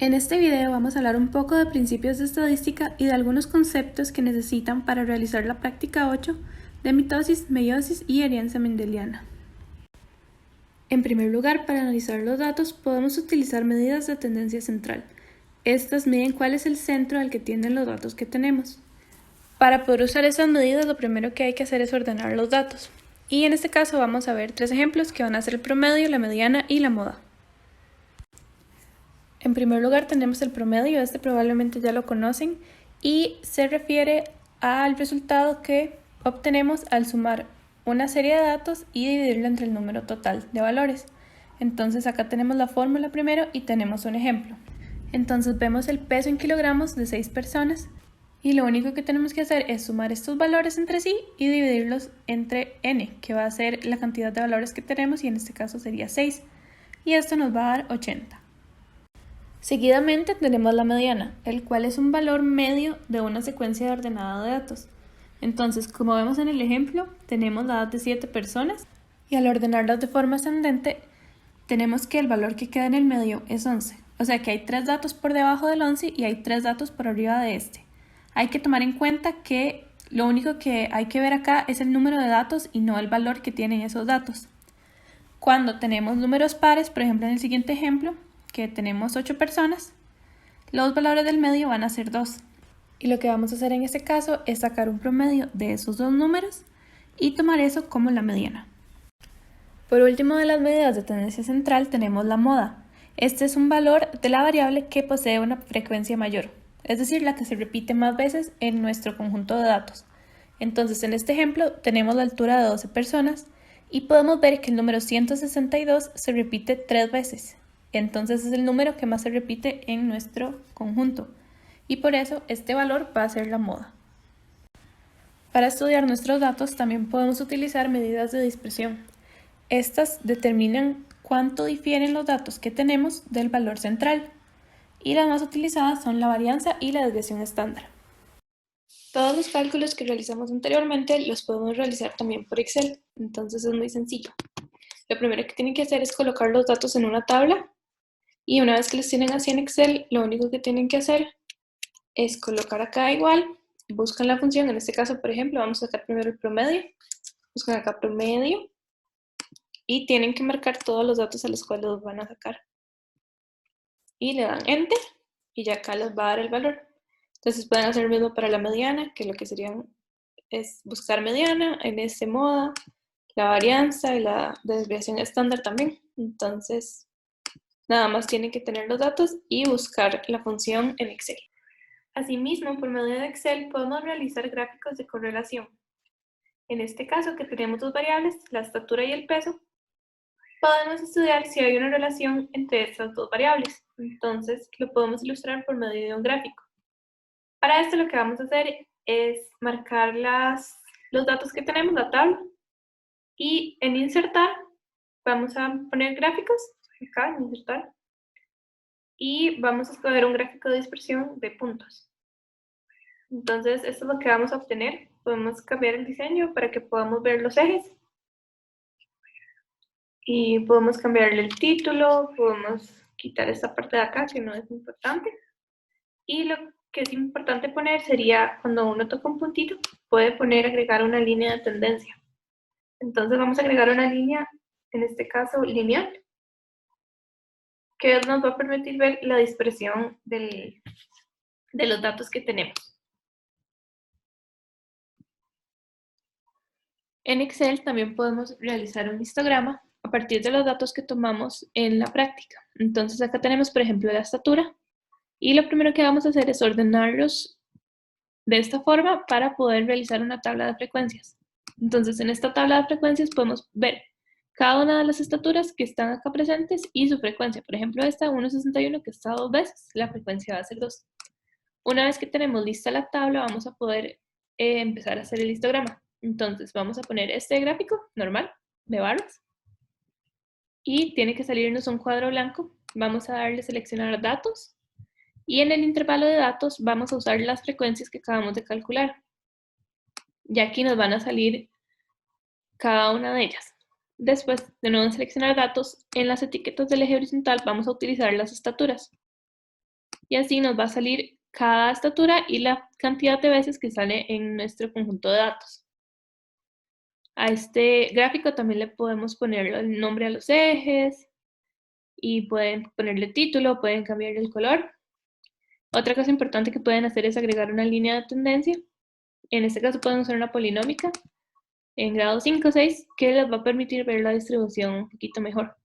En este video vamos a hablar un poco de principios de estadística y de algunos conceptos que necesitan para realizar la práctica 8 de mitosis, meiosis y herencia mendeliana. En primer lugar, para analizar los datos podemos utilizar medidas de tendencia central. Estas miden cuál es el centro al que tienden los datos que tenemos. Para poder usar estas medidas, lo primero que hay que hacer es ordenar los datos. Y en este caso vamos a ver 3 ejemplos que van a ser el promedio, la mediana y la moda. En primer lugar tenemos el promedio, este probablemente ya lo conocen, y se refiere al resultado que obtenemos al sumar una serie de datos y dividirlo entre el número total de valores. Entonces acá tenemos la fórmula primero y tenemos un ejemplo. Entonces vemos el peso en kilogramos de 6 personas y lo único que tenemos que hacer es sumar estos valores entre sí y dividirlos entre n, que va a ser la cantidad de valores que tenemos y en este caso sería 6. Y esto nos va a dar 80. Seguidamente tenemos la mediana, el cual es un valor medio de una secuencia ordenada de datos. Entonces, como vemos en el ejemplo, tenemos la edad de 7 personas y al ordenarlas de forma ascendente, tenemos que el valor que queda en el medio es 11. O sea que hay 3 datos por debajo del 11 y hay 3 datos por arriba de este. Hay que tomar en cuenta que lo único que hay que ver acá es el número de datos y no el valor que tienen esos datos. Cuando tenemos números pares, por ejemplo en el siguiente ejemplo, que tenemos 8 personas, los valores del medio van a ser 2. Y lo que vamos a hacer en este caso es sacar un promedio de esos dos números y tomar eso como la mediana. Por último, de las medidas de tendencia central tenemos la moda. Este es un valor de la variable que posee una frecuencia mayor, es decir, la que se repite más veces en nuestro conjunto de datos. Entonces, en este ejemplo tenemos la altura de 12 personas y podemos ver que el número 162 se repite 3 veces. Entonces es el número que más se repite en nuestro conjunto y por eso este valor va a ser la moda. Para estudiar nuestros datos también podemos utilizar medidas de dispersión. Estas determinan cuánto difieren los datos que tenemos del valor central y las más utilizadas son la varianza y la desviación estándar. Todos los cálculos que realizamos anteriormente los podemos realizar también por Excel, entonces es muy sencillo. Lo primero que tienen que hacer es colocar los datos en una tabla. Y una vez que los tienen así en Excel, lo único que tienen que hacer es colocar acá igual, buscan la función, en este caso, por ejemplo, vamos a sacar primero el promedio, buscan acá promedio y tienen que marcar todos los datos a los cuales los van a sacar. Y le dan Enter y ya acá les va a dar el valor. Entonces pueden hacer lo mismo para la mediana, que lo que serían es buscar mediana, en este moda, la varianza y la desviación estándar también. Entonces, nada más tienen que tener los datos y buscar la función en Excel. Asimismo, por medio de Excel podemos realizar gráficos de correlación. En este caso, que tenemos dos variables, la estatura y el peso, podemos estudiar si hay una relación entre estas dos variables. Entonces, lo podemos ilustrar por medio de un gráfico. Para esto lo que vamos a hacer es marcar los datos que tenemos, la tabla, y en insertar vamos a poner gráficos, acá en insertar, y vamos a escoger un gráfico de dispersión de puntos. Entonces, esto es lo que vamos a obtener. Podemos cambiar el diseño para que podamos ver los ejes. Y podemos cambiarle el título, podemos quitar esta parte de acá que no es importante. Y lo que es importante poner sería, cuando uno toca un puntito, puede agregar una línea de tendencia. Entonces vamos a agregar una línea, en este caso lineal, que nos va a permitir ver la dispersión de los datos que tenemos. En Excel también podemos realizar un histograma a partir de los datos que tomamos en la práctica. Entonces acá tenemos, por ejemplo, la estatura y lo primero que vamos a hacer es ordenarlos de esta forma para poder realizar una tabla de frecuencias. Entonces en esta tabla de frecuencias podemos ver cada una de las estaturas que están acá presentes y su frecuencia. Por ejemplo, esta 1,61 que está 2 veces, la frecuencia va a ser 2. Una vez que tenemos lista la tabla, vamos a poder empezar a hacer el histograma. Entonces vamos a poner este gráfico normal de barras y tiene que salirnos un cuadro blanco. Vamos a darle seleccionar datos y en el intervalo de datos vamos a usar las frecuencias que acabamos de calcular. Y aquí nos van a salir cada una de ellas. Después de nuevo seleccionar datos, en las etiquetas del eje horizontal vamos a utilizar las estaturas. y así nos va a salir cada estatura y la cantidad de veces que sale en nuestro conjunto de datos. A este gráfico también le podemos poner el nombre a los ejes y pueden ponerle título, pueden cambiarle el color. Otra cosa importante que pueden hacer es agregar una línea de tendencia. En este caso pueden usar una polinómica en grado 5 o 6 que les va a permitir ver la distribución un poquito mejor.